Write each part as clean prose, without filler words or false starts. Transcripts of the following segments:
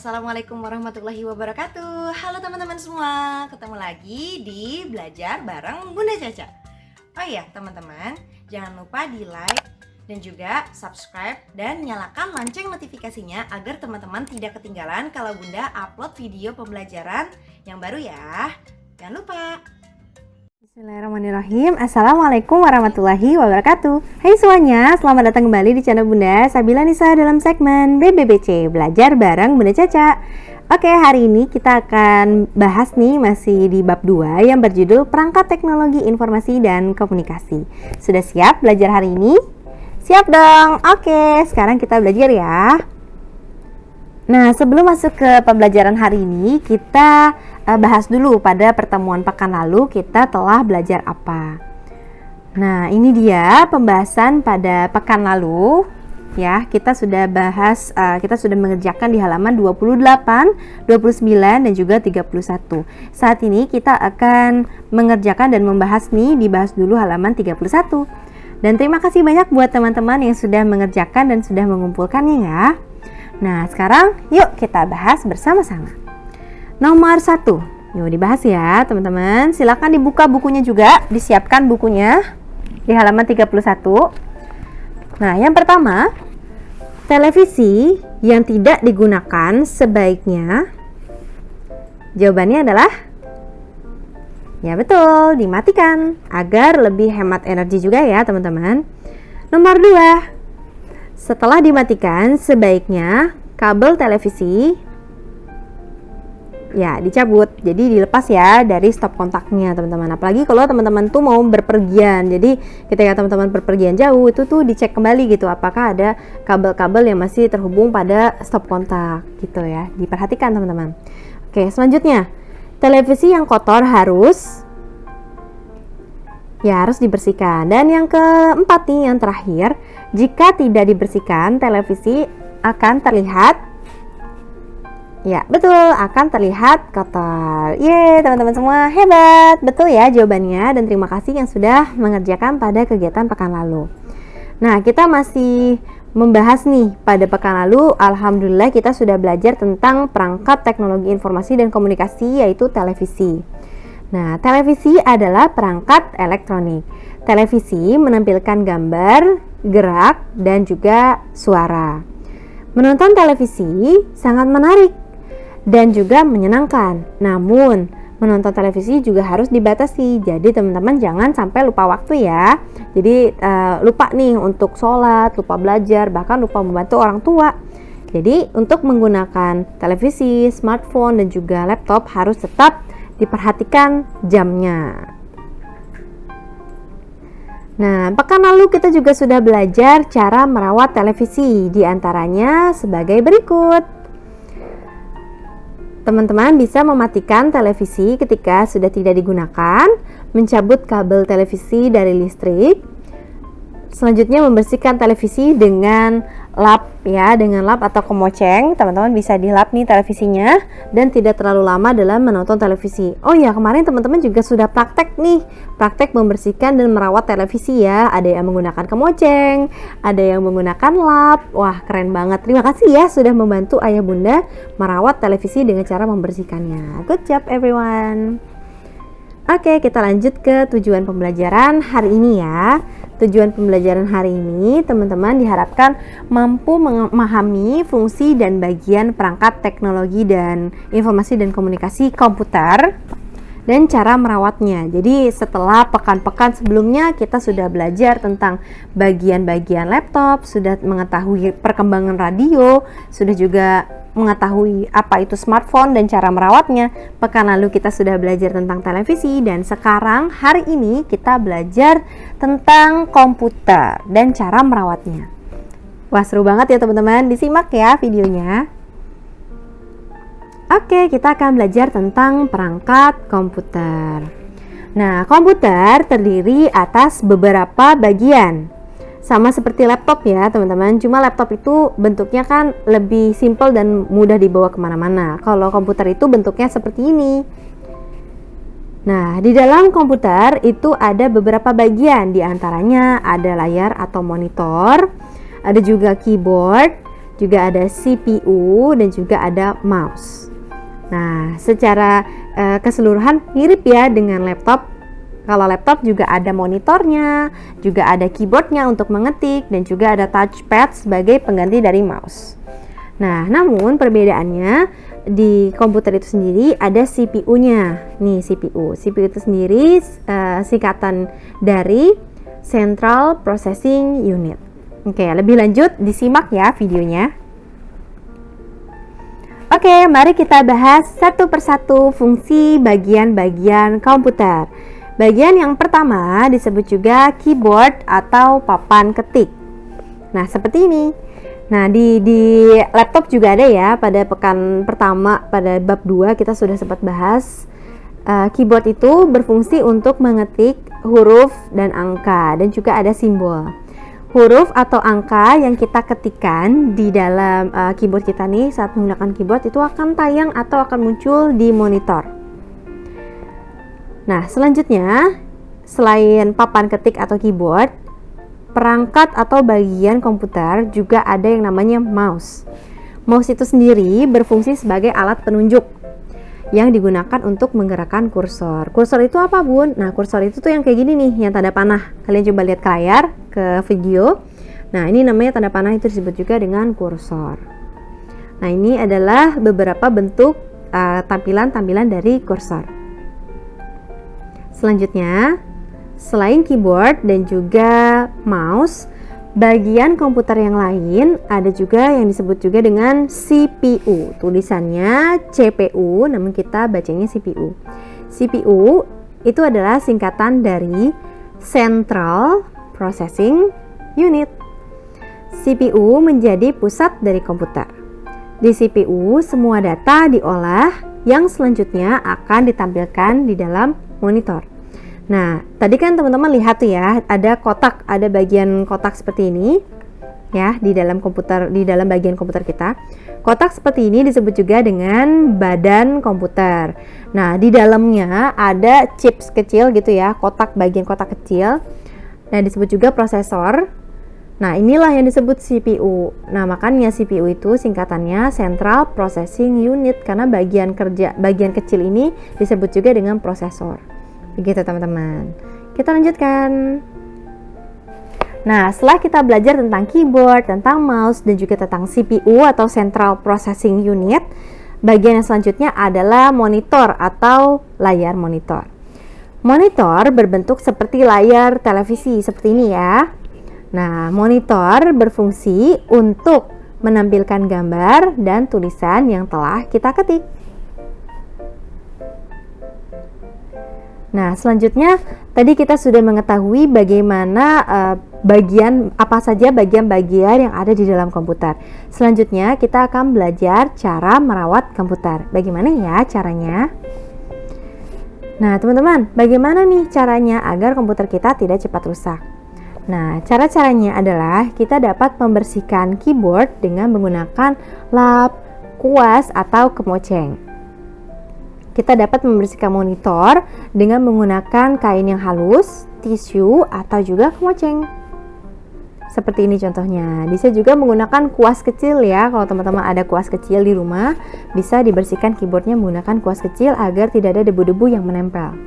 Assalamualaikum warahmatullahi wabarakatuh. Halo teman-teman semua, ketemu lagi di Belajar bareng Bunda Caca. Oh iya teman-teman, jangan lupa di like dan juga subscribe dan nyalakan lonceng notifikasinya agar teman-teman tidak ketinggalan kalau Bunda upload video pembelajaran yang baru ya. Jangan lupa. Bismillahirrahmanirrahim. Assalamualaikum warahmatullahi wabarakatuh. Hai semuanya, selamat datang kembali di channel Bunda Sabila Nisa dalam segmen BBBC Belajar bareng Bunda Caca. Oke, hari ini kita akan bahas nih masih di bab 2 yang berjudul Perangkat Teknologi Informasi dan Komunikasi. Sudah siap belajar hari ini? Siap dong. Oke, sekarang kita belajar ya. Nah, sebelum masuk ke pembelajaran hari ini, kita bahas dulu pada pertemuan pekan lalu kita telah belajar apa. Nah, ini dia pembahasan pada pekan lalu. Ya, kita sudah bahas, kita sudah mengerjakan di halaman 28, 29, dan juga 31. Saat ini kita akan mengerjakan dan membahas nih, dibahas dulu halaman 31. Dan terima kasih banyak buat teman-teman yang sudah mengerjakan dan sudah mengumpulkannya ya. Nah, sekarang yuk kita bahas bersama-sama. Nomor 1, yuk dibahas ya teman-teman. Silakan dibuka bukunya juga, disiapkan bukunya di halaman 31. Nah, yang pertama, televisi yang tidak digunakan sebaiknya, jawabannya adalah ya betul, dimatikan agar lebih hemat energi juga ya teman-teman. Nomor 2, setelah dimatikan, sebaiknya kabel televisi ya dicabut, jadi dilepas ya dari stop kontaknya teman-teman. Apalagi kalau teman-teman tuh mau berpergian, jadi ketika teman-teman berpergian jauh itu tuh dicek kembali gitu apakah ada kabel-kabel yang masih terhubung pada stop kontak gitu ya, diperhatikan teman-teman. Oke, selanjutnya televisi yang kotor harus dibersihkan. Dan yang keempat nih, yang terakhir, jika tidak dibersihkan, televisi akan terlihat ya betul, akan terlihat kotor. Yeay, teman-teman semua hebat. Betul ya jawabannya, dan terima kasih yang sudah mengerjakan pada kegiatan pekan lalu. Nah, kita masih membahas nih pada pekan lalu, alhamdulillah kita sudah belajar tentang perangkat teknologi informasi dan komunikasi, yaitu televisi. Nah, televisi adalah perangkat elektronik. Televisi menampilkan gambar, gerak, dan juga suara. Menonton televisi sangat menarik dan juga menyenangkan. Namun, menonton televisi juga harus dibatasi. Jadi, teman-teman jangan sampai lupa waktu ya. Jadi, lupa nih untuk sholat, lupa belajar, bahkan lupa membantu orang tua. Jadi, untuk menggunakan televisi, smartphone, dan juga laptop harus tetap diperhatikan jamnya. Nah, pekan lalu kita juga sudah belajar cara merawat televisi, diantaranya sebagai berikut. Teman-teman bisa mematikan televisi ketika sudah tidak digunakan, mencabut kabel televisi dari listrik. Selanjutnya membersihkan televisi dengan lap ya, dengan lap atau kemoceng. Teman-teman bisa dilap nih televisinya dan tidak terlalu lama dalam menonton televisi. Oh ya, kemarin teman-teman juga sudah praktek membersihkan dan merawat televisi ya. Ada yang menggunakan kemoceng, ada yang menggunakan lap. Wah, keren banget. Terima kasih ya sudah membantu ayah bunda merawat televisi dengan cara membersihkannya. Good job everyone. Oke, kita lanjut ke tujuan pembelajaran hari ini ya. Tujuan pembelajaran hari ini, teman-teman diharapkan mampu memahami fungsi dan bagian perangkat teknologi dan informasi dan komunikasi komputer dan cara merawatnya. Jadi setelah pekan-pekan sebelumnya kita sudah belajar tentang bagian-bagian laptop, sudah mengetahui perkembangan radio, sudah juga mengetahui apa itu smartphone dan cara merawatnya. Pekan lalu kita sudah belajar tentang televisi, dan sekarang hari ini kita belajar tentang komputer dan cara merawatnya. Wah, seru banget ya teman-teman, disimak ya videonya. Oke, kita akan belajar tentang perangkat komputer. Nah, komputer terdiri atas beberapa bagian. Sama seperti laptop ya teman-teman, cuma laptop itu bentuknya kan lebih simple dan mudah dibawa kemana-mana. Kalau komputer itu bentuknya seperti ini. Nah, di dalam komputer itu ada beberapa bagian, diantaranya ada layar atau monitor, ada juga keyboard, juga ada CPU, dan juga ada mouse. Nah, secara keseluruhan mirip ya dengan laptop. Kalau laptop juga ada monitornya, juga ada keyboardnya untuk mengetik, dan juga ada touchpad sebagai pengganti dari mouse. Nah, namun perbedaannya di komputer itu sendiri ada CPU-nya. Nih CPU itu sendiri singkatan dari Central Processing Unit. Oke, lebih lanjut disimak ya videonya. Oke, mari kita bahas satu persatu fungsi bagian-bagian komputer. Bagian yang pertama disebut juga keyboard atau papan ketik. Nah, seperti ini. Nah, di laptop juga ada ya. Pada pekan pertama pada bab 2 kita sudah sempat bahas. Keyboard itu berfungsi untuk mengetik huruf dan angka, dan juga ada simbol. Huruf atau angka yang kita ketikkan di dalam keyboard kita nih saat menggunakan keyboard itu akan tayang atau akan muncul di monitor. Nah, selanjutnya, selain papan ketik atau keyboard, perangkat atau bagian komputer juga ada yang namanya mouse. Mouse itu sendiri berfungsi sebagai alat penunjuk yang digunakan untuk menggerakkan kursor. Kursor itu apa, Bun? Nah, kursor itu tuh yang kayak gini nih, yang tanda panah. Kalian coba lihat ke layar, ke video. Nah, ini namanya tanda panah, itu disebut juga dengan kursor. Nah, ini adalah beberapa bentuk tampilan-tampilan dari kursor. Selanjutnya, selain keyboard dan juga mouse, bagian komputer yang lain ada juga yang disebut juga dengan CPU. Tulisannya CPU, namun kita bacanya CPU. CPU itu adalah singkatan dari Central Processing Unit. CPU menjadi pusat dari komputer. Di CPU, semua data diolah yang selanjutnya akan ditampilkan di dalam monitor. Nah, tadi kan teman-teman lihat tuh ya, ada kotak, ada bagian kotak seperti ini ya di dalam komputer, di dalam bagian komputer kita. Kotak seperti ini disebut juga dengan badan komputer. Nah, di dalamnya ada chips kecil gitu ya, bagian kotak kecil. Nah, disebut juga prosesor. Nah, inilah yang disebut CPU. Nah, makanya CPU itu singkatannya Central Processing Unit, karena bagian kecil ini disebut juga dengan prosesor. Begitu teman-teman. Kita lanjutkan. Nah, setelah kita belajar tentang keyboard, tentang mouse, dan juga tentang CPU atau Central Processing Unit, bagian yang selanjutnya adalah monitor atau layar monitor. Monitor berbentuk seperti layar televisi seperti ini ya. Nah, monitor berfungsi untuk menampilkan gambar dan tulisan yang telah kita ketik. Nah, selanjutnya tadi kita sudah mengetahui bagaimana apa saja bagian-bagian yang ada di dalam komputer. Selanjutnya kita akan belajar cara merawat komputer. Bagaimana ya caranya? Nah, teman-teman, bagaimana nih caranya agar komputer kita tidak cepat rusak? Nah, cara-caranya adalah kita dapat membersihkan keyboard dengan menggunakan lap, kuas, atau kemoceng. Kita dapat membersihkan monitor dengan menggunakan kain yang halus, tisu, atau juga kemoceng. Seperti ini contohnya. Bisa juga menggunakan kuas kecil ya. Kalau teman-teman ada kuas kecil di rumah, bisa dibersihkan keyboardnya menggunakan kuas kecil agar tidak ada debu-debu yang menempel.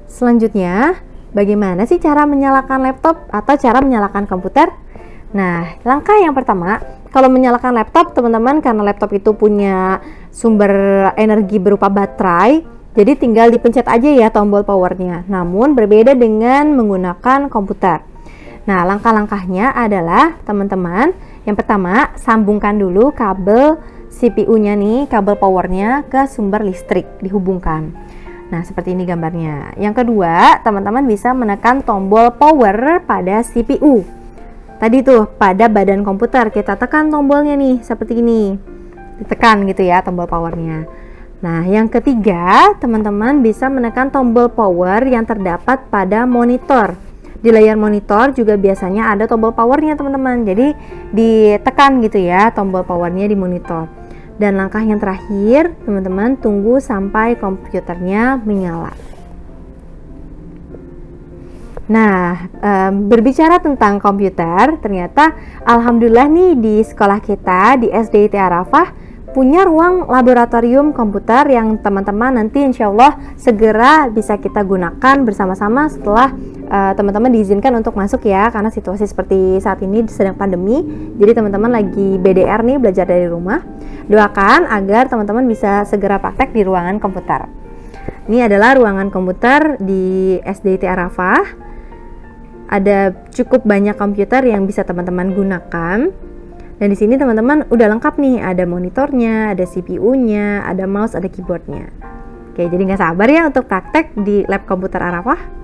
Selanjutnya, bagaimana sih cara menyalakan laptop atau cara menyalakan komputer? Nah, langkah yang pertama, kalau menyalakan laptop, teman-teman, karena laptop itu punya sumber energi berupa baterai, jadi tinggal dipencet aja ya tombol powernya. Namun berbeda dengan menggunakan komputer. Nah, langkah-langkahnya adalah, teman-teman, yang pertama, sambungkan dulu kabel CPU-nya nih, kabel powernya ke sumber listrik, dihubungkan. Nah, seperti ini gambarnya. Yang kedua, teman-teman bisa menekan tombol power pada CPU. Tadi tuh, pada badan komputer, kita tekan tombolnya nih, seperti ini. Ditekan gitu ya, tombol powernya. Nah, yang ketiga, teman-teman bisa menekan tombol power yang terdapat pada monitor. Di layar monitor juga biasanya ada tombol powernya, teman-teman. Jadi, ditekan gitu ya, tombol powernya di monitor. Dan langkah yang terakhir, teman-teman tunggu sampai komputernya menyala. Nah, berbicara tentang komputer, ternyata alhamdulillah nih di sekolah kita di SDIT Arafah punya ruang laboratorium komputer yang teman-teman nanti insya Allah segera bisa kita gunakan bersama-sama setelah teman-teman diizinkan untuk masuk ya, karena situasi seperti saat ini sedang pandemi, jadi teman-teman lagi BDR nih, belajar dari rumah. Doakan agar teman-teman bisa segera praktek di ruangan komputer. Ini adalah ruangan komputer di SDIT Arafah. Ada cukup banyak komputer yang bisa teman-teman gunakan. Dan di sini teman-teman udah lengkap nih, ada monitornya, ada CPU-nya, ada mouse, ada keyboardnya. Oke, jadi nggak sabar ya untuk praktek di lab komputer Arafah.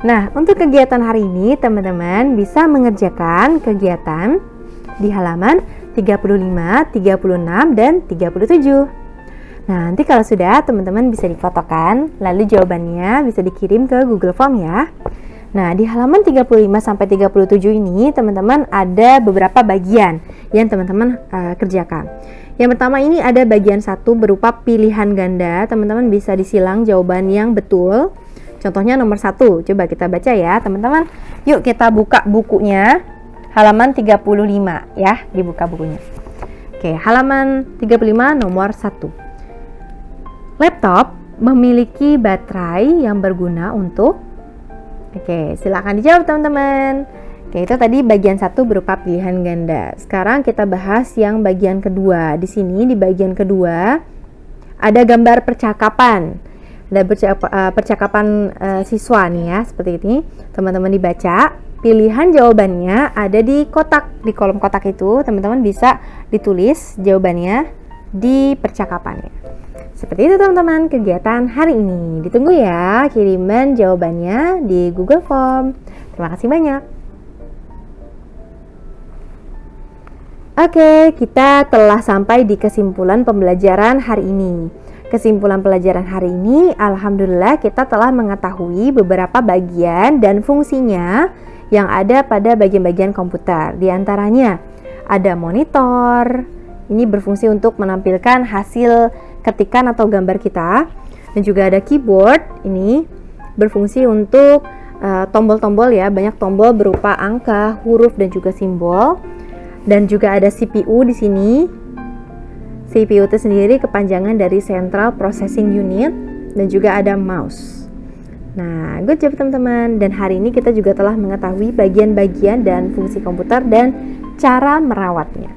Nah, untuk kegiatan hari ini teman-teman bisa mengerjakan kegiatan di halaman 35, 36, dan 37. Nah, nanti kalau sudah teman-teman bisa difotokan, lalu jawabannya bisa dikirim ke Google Form ya. Nah, di halaman 35 sampai 37 ini teman-teman ada beberapa bagian yang teman-teman kerjakan. Yang pertama ini ada bagian 1 berupa pilihan ganda. Teman-teman bisa disilang jawaban yang betul. Contohnya nomor 1. Coba kita baca ya, teman-teman. Yuk kita buka bukunya. Halaman 35 ya, dibuka bukunya. Oke, halaman 35 nomor 1. Laptop memiliki baterai yang berguna untuk. Oke, silakan dijawab teman-teman. Oke, itu tadi bagian 1 berupa pilihan ganda. Sekarang kita bahas yang bagian kedua. Di sini di bagian kedua ada gambar percakapan. Ada percakapan siswa nih ya, seperti ini. Teman-teman dibaca. Pilihan jawabannya ada di kotak, di kolom kotak itu. Teman-teman bisa ditulis jawabannya di percakapannya. Seperti itu teman-teman kegiatan hari ini. Ditunggu ya kiriman jawabannya di Google Form. Terima kasih banyak. Oke, kita telah sampai di kesimpulan pembelajaran hari ini. Kesimpulan pelajaran hari ini, alhamdulillah kita telah mengetahui beberapa bagian dan fungsinya yang ada pada bagian-bagian komputer. Di antaranya ada monitor. Ini berfungsi untuk menampilkan hasil ketikan atau gambar kita, dan juga ada keyboard. Ini berfungsi untuk tombol-tombol ya, banyak tombol berupa angka, huruf, dan juga simbol. Dan juga ada CPU di sini. CPU itu sendiri kepanjangan dari Central Processing Unit, dan juga ada mouse. Nah, good job teman-teman. Dan hari ini kita juga telah mengetahui bagian-bagian dan fungsi komputer dan cara merawatnya.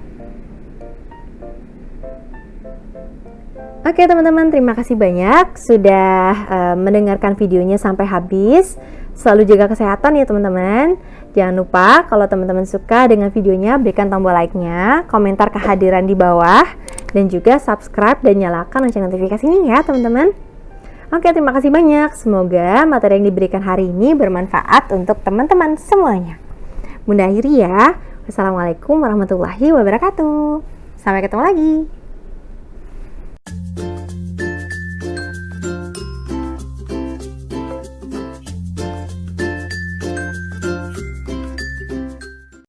Oke teman-teman, terima kasih banyak sudah mendengarkan videonya sampai habis. Selalu jaga kesehatan ya teman-teman. Jangan lupa kalau teman-teman suka dengan videonya, berikan tombol like-nya, komentar kehadiran di bawah, dan juga subscribe dan nyalakan lonceng notifikasinya ya teman-teman. Oke, terima kasih banyak. Semoga materi yang diberikan hari ini bermanfaat untuk teman-teman semuanya. Bunda akhiri ya. Wassalamualaikum warahmatullahi wabarakatuh. Sampai ketemu lagi.